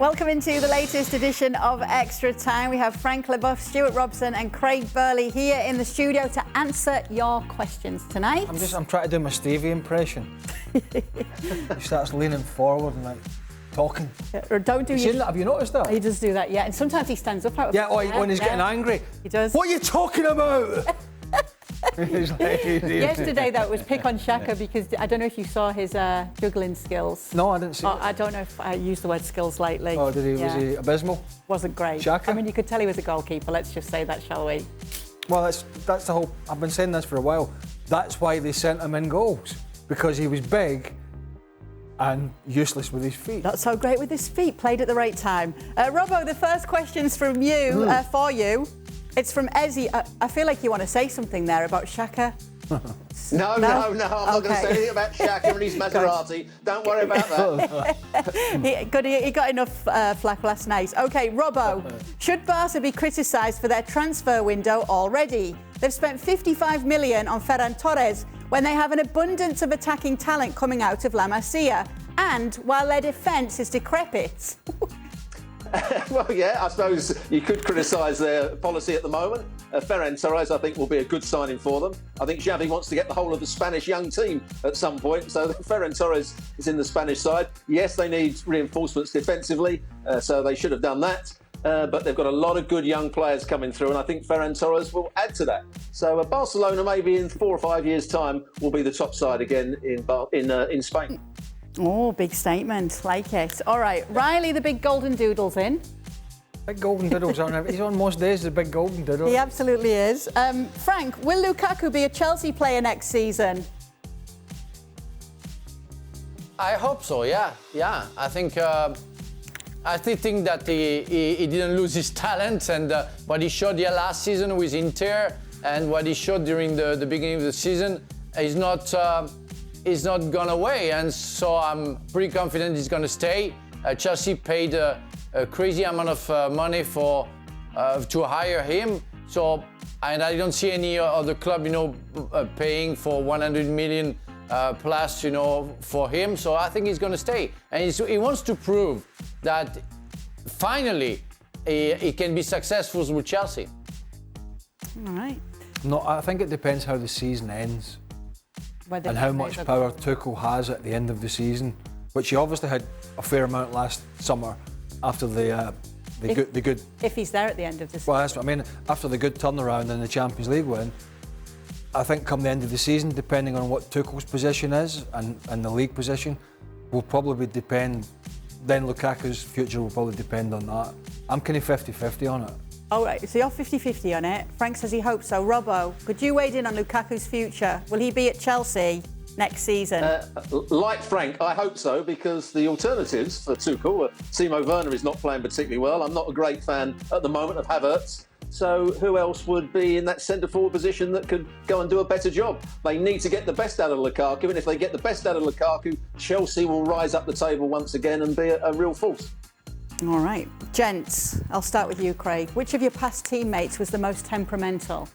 Welcome into the latest edition of Extra Time. We have Frank Leboeuf, Stewart Robson and Craig Burley here in the studio to answer your questions tonight. I'm trying to do my Stevie impression. He starts leaning forward and like talking. Yeah, or don't do that? Have you noticed that? He does do that, yeah. And sometimes he stands up out of when he's getting angry. He does. What are you talking about? Yesterday, though, it was pick on Xhaka because I don't know if you saw his juggling skills. No, I didn't see it. I don't know if I used the word skills lightly. Oh, did he? Yeah. Was he abysmal? Wasn't great. Xhaka? I mean, you could tell he was a goalkeeper. Let's just say that, shall we? Well, that's the whole... I've been saying this for a while. That's why they sent him in goals. Because he was big and useless with his feet. Not so great with his feet. Played at the right time. Robbo, the first question's from you, for you. It's from Ezzy. I feel like you want to say something there about Xhaka. No, I'm not going to say anything about Xhaka and his Maserati. Don't worry about that. He got enough flack last night. OK, Robbo, should Barca be criticised for their transfer window already? They've spent 55 million on Ferran Torres when they have an abundance of attacking talent coming out of La Masia, and while their defence is decrepit. Well, yeah, I suppose you could criticise their policy at the moment. Ferran Torres, I think, will be a good signing for them. I think Xavi wants to get the whole of the Spanish young team at some point. So Ferran Torres is in the Spanish side. Yes, they need reinforcements defensively, so they should have done that. But they've got a lot of good young players coming through, and I think Ferran Torres will add to that. So Barcelona, maybe in 4 or 5 years' time, will be the top side again in Spain. Oh, big statement. Like it. All right. Riley, the big golden doodle's in. Big golden doodle's on. He's on most days, the big golden doodle. He absolutely is. Frank, will Lukaku be a Chelsea player next season? I hope so, yeah. I think that he didn't lose his talent, and what he showed last season with Inter and what he showed during the beginning of the season is not gone away, and so I'm pretty confident he's going to stay. Chelsea paid a crazy amount of money to hire him, and I don't see any other club, paying for 100 million plus, for him. So I think he's going to stay, and he wants to prove that finally he can be successful with Chelsea. All right. No, I think it depends how the season ends. And how much power Tuchel has at the end of the season, which he obviously had a fair amount last summer after the good. If he's there at the end of the season. Well, that's what I mean. After the good turnaround in the Champions League win, I think come the end of the season, depending on what Tuchel's position is and the league position, will probably depend. Then Lukaku's future will probably depend on that. I'm kind of 50-50 on it. All right, so you're 50-50 on it. Frank says he hopes so. Robbo, could you weigh in on Lukaku's future? Will he be at Chelsea next season? Like Frank, I hope so, because the alternatives for Tuchel, Timo Werner is not playing particularly well. I'm not a great fan at the moment of Havertz. So who else would be in that centre-forward position that could go and do a better job? They need to get the best out of Lukaku, and if they get the best out of Lukaku, Chelsea will rise up the table once again and be a real force. All right. Gents, I'll start with you, Craig. Which of your past teammates was the most temperamental?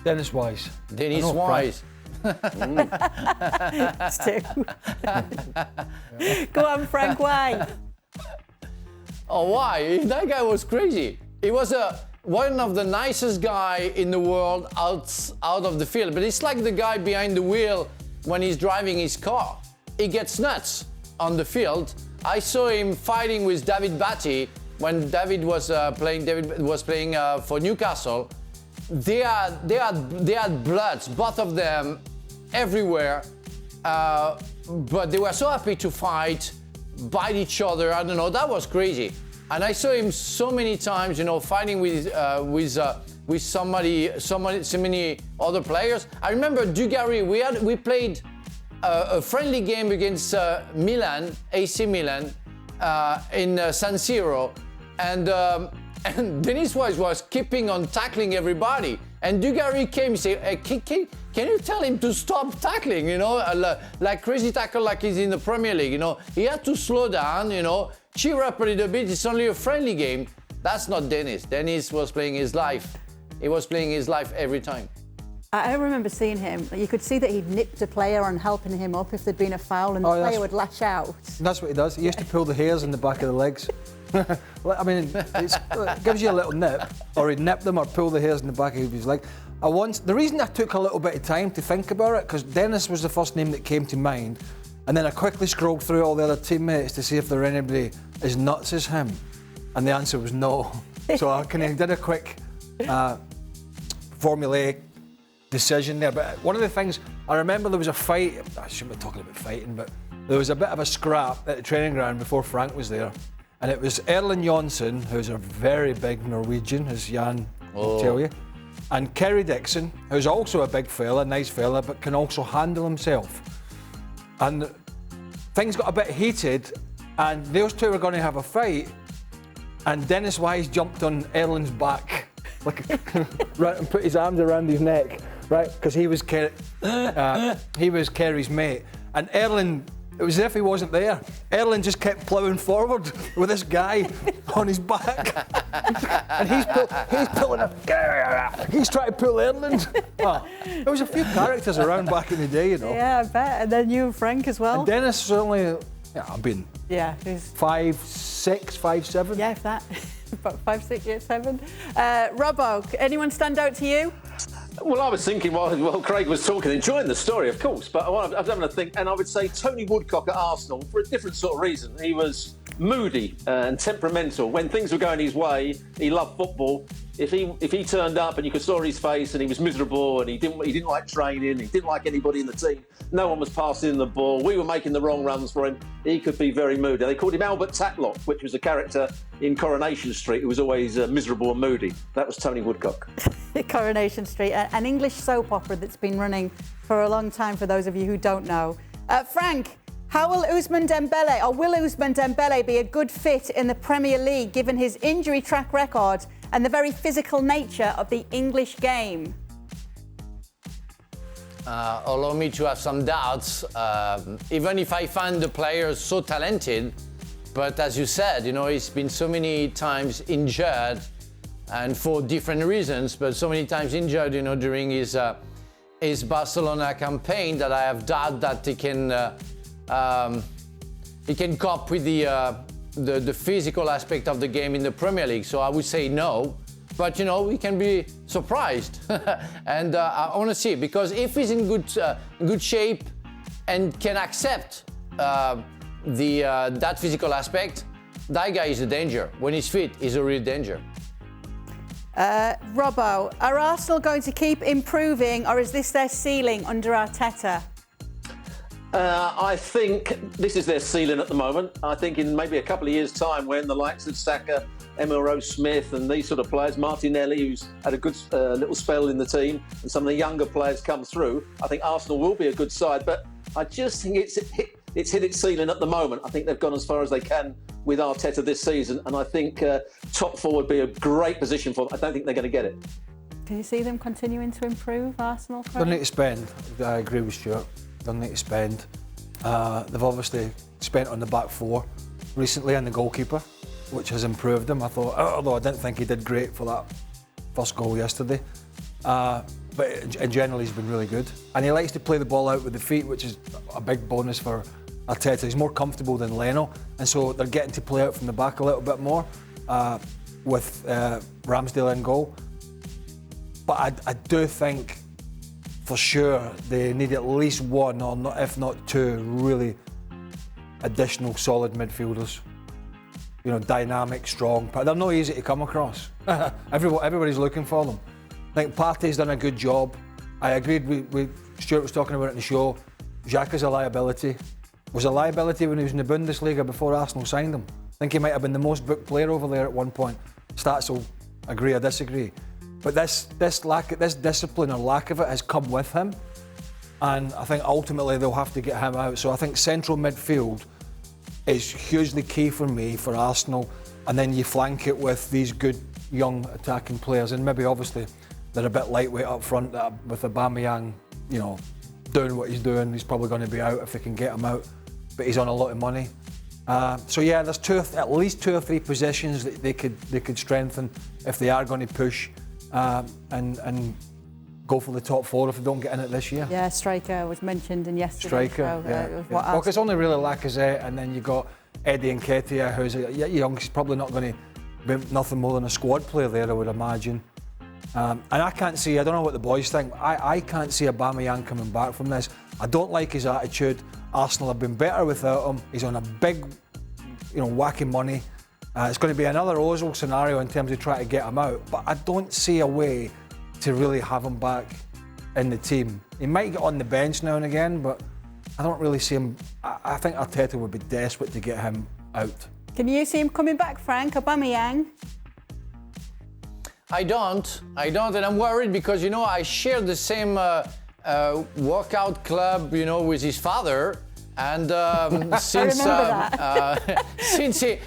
Dennis Wise. Dennis Wise. That's two. Go on, Frank, why? Oh, why? That guy was crazy. He was one of the nicest guy in the world out of the field. But it's like the guy behind the wheel when he's driving his car. He gets nuts on the field. I saw him fighting with David Batty when David was playing for Newcastle. They had bloods, both of them, everywhere. But they were so happy to fight, bite each other. I don't know. That was crazy. And I saw him so many times, fighting with so many other players. I remember Dugarry. We played a friendly game against Milan, AC Milan, in San Siro, and Dennis Wise was keeping on tackling everybody. And Dugarry came and said, hey, can you tell him to stop tackling, like crazy tackle like he's in the Premier League, He had to slow down, cheer up a little bit. It's only a friendly game. That's not Dennis. Dennis was playing his life. He was playing his life every time. I remember seeing him. You could see that he'd nipped a player and helping him up if there'd been a foul, and the player would lash out. That's what he does. He used to pull the hairs in the back of the legs. I mean, it gives you a little nip, or he'd nip them or pull the hairs in the back of his leg. The reason I took a little bit of time to think about it, because Dennis was the first name that came to mind, and then I quickly scrolled through all the other teammates to see if there were anybody as nuts as him, and the answer was no. So I kind of did a quick formulaic decision there. But one of the things, I remember there was a fight, I shouldn't be talking about fighting, but there was a bit of a scrap at the training ground before Frank was there. And it was Erling Jonsson, who's a very big Norwegian, as Jan will tell you, and Kerry Dixon, who's also a big fella, nice fella, but can also handle himself. And things got a bit heated, and those two were going to have a fight, and Dennis Wise jumped on Erling's back right, and put his arms around his neck, right, because he was Kerry's mate, and Erling, it was as if he wasn't there. Erling just kept ploughing forward with this guy on his back, and he's pulling he's trying to pull Erling. Oh, there was a few characters around back in the day, you know. Yeah, I bet. And then you and Frank as well. And Dennis was only, I've been. Yeah, he's 5'6", 5'7". Yeah, if that. About 5, 6, 7. Robbo, anyone stand out to you? Well, I was thinking while Craig was talking, enjoying the story, of course, but I was having a think, and I would say Tony Woodcock at Arsenal for a different sort of reason. He was moody and temperamental. When things were going his way, he loved football. If he turned up and you could saw his face and he was miserable and he didn't like training, he didn't like anybody in the team, no one was passing him the ball, we were making the wrong runs for him, he could be very moody. They called him Albert Tatlock, which was a character in Coronation Street who was always miserable and moody. That was Tony Woodcock. Coronation Street, an English soap opera that's been running for a long time for those of you who don't know. Frank, how will Ousmane Dembele be a good fit in the Premier League given his injury track record and the very physical nature of the English game? Allow me to have some doubts, even if I find the player so talented, but as you said, you know, he's been so many times injured, and for different reasons, but so many times injured, you know, during his Barcelona campaign, that I have doubt that he can cope with the physical aspect of the game in the Premier League. So I would say no, but you know, we can be surprised, and I want to see, because if he's in good shape and can accept that physical aspect, that guy is a danger. When he's fit, he's a real danger. Robbo, are Arsenal going to keep improving, or is this their ceiling under Arteta? I think this is their ceiling at the moment. I think in maybe a couple of years' time, when the likes of Saka, Emil Rose-Smith and these sort of players, Martinelli, who's had a good little spell in the team, and some of the younger players come through, I think Arsenal will be a good side. But I just think it's hit its ceiling at the moment. I think they've gone as far as they can with Arteta this season, and I think top four would be a great position for them. I don't think they're going to get it. Can you see them continuing to improve, Arsenal? Don't need to spend. I agree with Stuart. Don't need to spend. They've obviously spent on the back four recently and the goalkeeper, which has improved them. I thought, although I didn't think he did great for that first goal yesterday, but in general he's been really good, and he likes to play the ball out with the feet, which is a big bonus for Arteta. He's more comfortable than Leno, and so they're getting to play out from the back a little bit more with Ramsdale in goal. But I do think for sure they need at least one, or not, if not two, really additional solid midfielders. You know, dynamic, strong, but they're not easy to come across. Everybody's looking for them. I think Partey's done a good job. I agreed with Stuart was talking about it in the show. Xhaka's a liability. Was a liability when he was in the Bundesliga before Arsenal signed him. I think he might have been the most booked player over there at one point. Stats will agree or disagree. But this discipline or lack of it has come with him, and I think ultimately they'll have to get him out. So I think central midfield is hugely key for me for Arsenal, and then you flank it with these good young attacking players, and maybe obviously they're a bit lightweight up front with Aubameyang, you know, doing what he's doing. He's probably going to be out if they can get him out, but he's on a lot of money. So yeah, there's at least 2 or 3 positions that they could strengthen if they are going to push. And go for the top 4 if they don't get in it this year. Yeah, striker was mentioned in yesterday's show. Well, because it's only really Lacazette, and then you got Eddie Nketiah, who's young. He's probably not going to be nothing more than a squad player there, I would imagine. And I can't see. I don't know what the boys think. I can't see Aubameyang coming back from this. I don't like his attitude. Arsenal have been better without him. He's on a big, whacking money. It's going to be another Ozil scenario in terms of trying to get him out. But I don't see a way to really have him back in the team. He might get on the bench now and again, but I don't really see him. I think Arteta would be desperate to get him out. Can you see him coming back, Frank, Aubameyang? I don't, and I'm worried because, I share the same workout club, with his father. And since he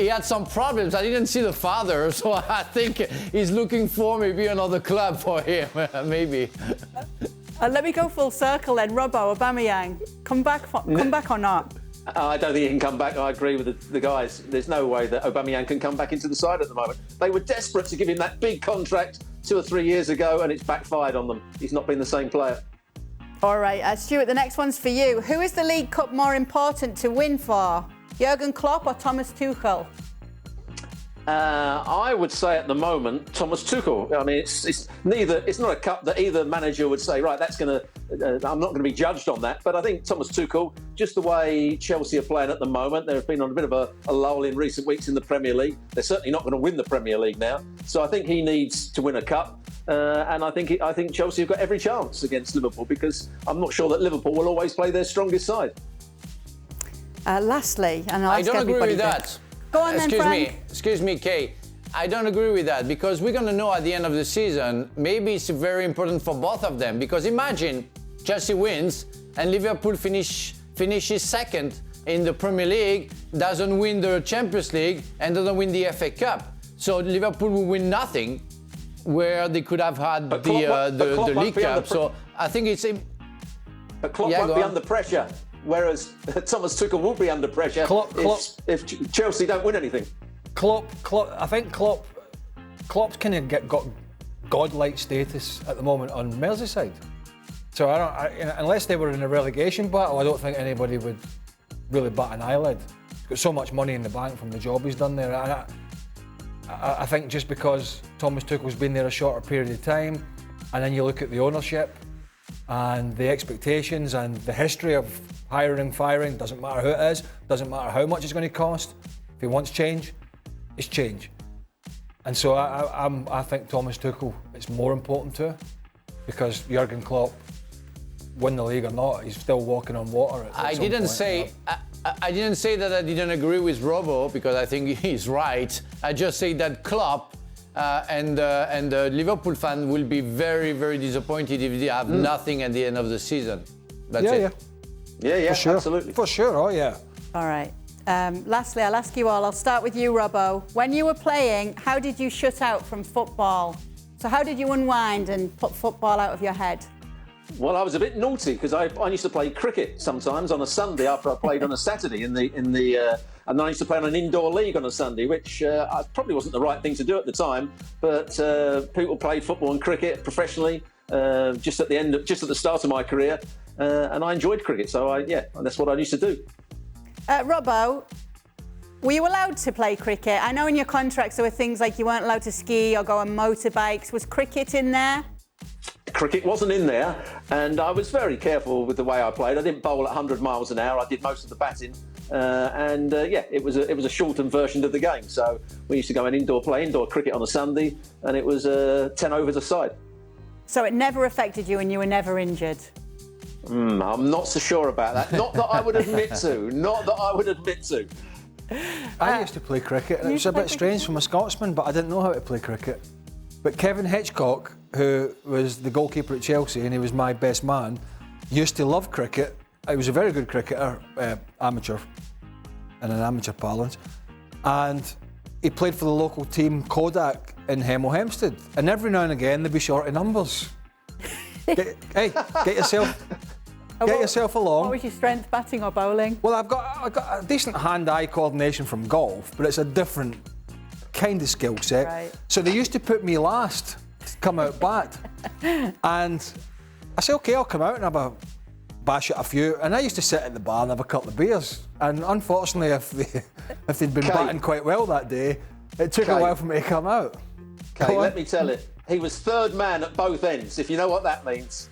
had some problems, I didn't see the father, so I think he's looking for maybe another club for him, maybe. Let me go full circle then. Robbo, Aubameyang, come back or not? I don't think he can come back. I agree with the guys. There's no way that Aubameyang can come back into the side at the moment. They were desperate to give him that big contract 2 or 3 years ago, and it's backfired on them. He's not been the same player. All right, Stuart, the next one's for you. Who is the League Cup more important to win for? Jurgen Klopp or Thomas Tuchel? I would say at the moment Thomas Tuchel. I mean, it's neither. It's not a cup that either manager would say, right, that's going to. I'm not going to be judged on that. But I think Thomas Tuchel, just the way Chelsea are playing at the moment, they've been on a bit of a lull in recent weeks in the Premier League. They're certainly not going to win the Premier League now. So I think he needs to win a cup. And I think Chelsea have got every chance against Liverpool, because I'm not sure that Liverpool will always play their strongest side. Lastly, and I don't agree with that. Go on then, Frank. Excuse me, Kay. I don't agree with that, because we're going to know at the end of the season. Maybe it's very important for both of them, because imagine Chelsea wins and Liverpool finishes second in the Premier League, doesn't win the Champions League and doesn't win the FA Cup. So Liverpool will win nothing, where they could have had the League Cup. So I think it's. But Klopp won't be under pressure. Whereas Thomas Tuchel will be under pressure if Chelsea don't win anything. I think Klopp's kind of got godlike status at the moment on Merseyside. So unless they were in a relegation battle, I don't think anybody would really bat an eyelid. He's got so much money in the bank from the job he's done there. And I think just because Thomas Tuchel's been there a shorter period of time, and then you look at the ownership and the expectations and the history of hiring, firing, doesn't matter who it is, doesn't matter how much it's going to cost. If he wants change, it's change. And so I think Thomas Tuchel, it's more important to, because Jurgen Klopp, win the league or not, he's still walking on water. I didn't say that I didn't agree with Robo, because I think he's right. I just say that Klopp and the Liverpool fan will be very, very disappointed if they have nothing at the end of the season. That's it. Yeah, for sure. Absolutely. For sure, oh yeah. All right. Lastly, I'll ask you all. I'll start with you, Robbo. When you were playing, how did you shut out from football? So how did you unwind and put football out of your head? Well, I was a bit naughty, because I used to play cricket sometimes on a Sunday after I played on a Saturday and then I used to play on an indoor league on a Sunday, which probably wasn't the right thing to do at the time. But people played football and cricket professionally just at the start of my career, and I enjoyed cricket. So that's what I used to do. Robbo, were you allowed to play cricket? I know in your contracts there were things like you weren't allowed to ski or go on motorbikes. Was cricket in there? Cricket wasn't in there, and I was very careful with the way I played. I didn't bowl at 100 miles an hour. I did most of the batting, it was a shortened version of the game. So we used to go and play indoor cricket on a Sunday, and it was 10 overs a side. So it never affected you, and you were never injured? I'm not so sure about that. Not that I would admit to. I used to play cricket, and it was a bit strange from a Scotsman, but I didn't know how to play cricket. But Kevin Hitchcock, who was the goalkeeper at Chelsea, and he was my best man, used to love cricket. He was a very good cricketer, amateur, in an amateur parlance, and he played for the local team Kodak in Hemel Hempstead. And every now and again they'd be short of numbers. Get yourself along. What was your strength, batting or bowling? Well, I've got a decent hand-eye coordination from golf, but it's a different kind of skill set. Right. So they used to put me last come out bat. And I said, OK, I'll come out and have a bash at a few. And I used to sit at the bar and have a couple of beers. And unfortunately, if they'd been batting quite well that day, it took a while for me to come out. Okay, let me tell it. He was third man at both ends, if you know what that means.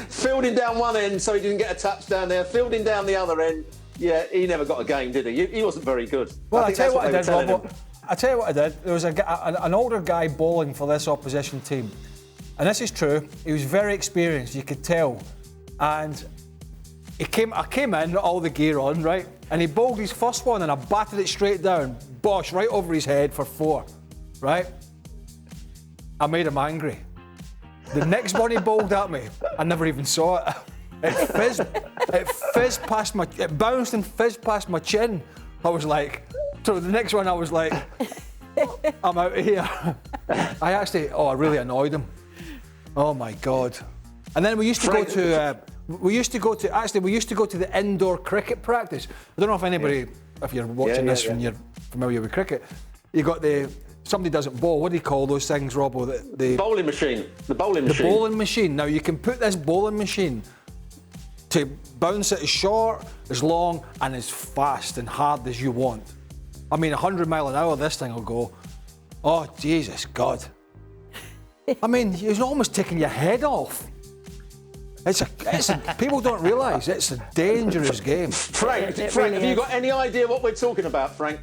Fielding down one end so he didn't get a touchdown there, fielding down the other end. Yeah, he never got a game, did he? He wasn't very good. Well, I tell you what I did, Rob. I tell you what I did. There was an older guy bowling for this opposition team. And this is true. He was very experienced, you could tell. And I came in, all the gear on, right? And he bowled his first one and I batted it straight down, bosh, right over his head for 4, right? I made him angry. The next one he bowled at me, I never even saw it. It bounced and fizzed past my chin. I was like, so the next one I was like, I'm out of here. I really annoyed him. Oh my God. And then we used to go to the indoor cricket practice. I don't know if anybody, if you're watching this and you're familiar with cricket, you got somebody doesn't bowl. What do you call those things, Robbo? The bowling machine. The bowling machine. The bowling machine. Now you can put this bowling machine to bounce it as short, as long, and as fast and hard as you want. I mean, 100 mile an hour, this thing will go. Oh, Jesus God. I mean, it's almost taking your head off. People don't realise it's a dangerous game. Frank, have you got any idea what we're talking about, Frank?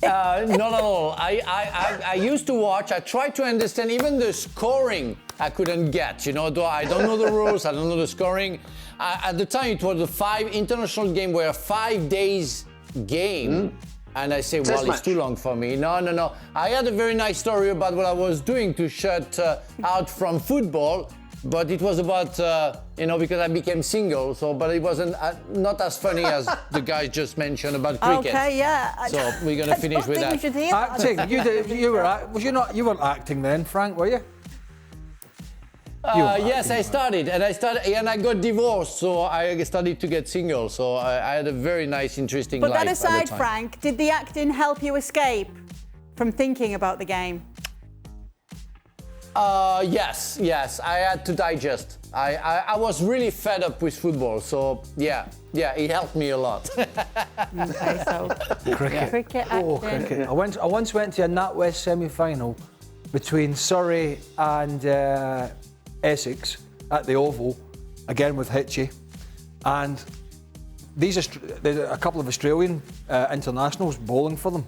Not at all. I used to watch. I tried to understand even the scoring. I couldn't get. I don't know the rules. I don't know the scoring. At the time, it was a 5 international game, where 5 days game. And I say, well, it's too long for me. No. I had a very nice story about what I was doing to shut out from football. But it was about, because I became single. But it wasn't not as funny as the guy just mentioned about cricket. Okay, yeah. So we're going to finish with that. We should hear acting. You weren't acting then, Frank, were you? Yes, I started, and I got divorced, so I started to get single. So I had a very nice, interesting life. But that aside, Frank, did the acting help you escape from thinking about the game? Yes. I had to digest. I was really fed up with football, so yeah, it helped me a lot. Okay, so cricket acting. Oh, cricket. I once went to a NatWest semi-final between Surrey and Essex at the Oval, again with Hitchie, and there's a couple of Australian internationals bowling for them.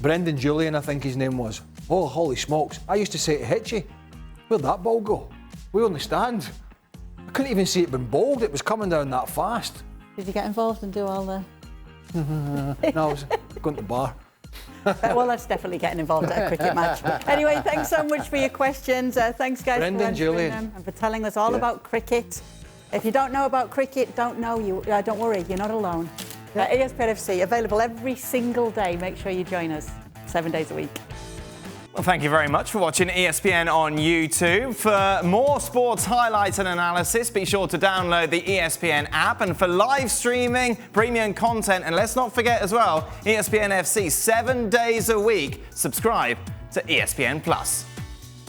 Brendan Julian, I think his name was. Oh, holy smokes. I used to say to Hitchie, where'd that ball go? We only stand. I couldn't even see it being bowled. It was coming down that fast. Did you get involved and do all the... No, I was going to the bar. Well, that's definitely getting involved at a cricket match. Anyway, thanks so much for your questions. Thanks, guys, Brendan for answering Julian. them and for telling us all about cricket. If you don't know about cricket, don't worry, you're not alone. ESPN FC, available every single day. Make sure you join us 7 days a week. Well, thank you very much for watching ESPN on YouTube. For more sports highlights and analysis, be sure to download the ESPN app. And for live streaming, premium content, and let's not forget as well, ESPN FC 7 days a week. Subscribe to ESPN Plus.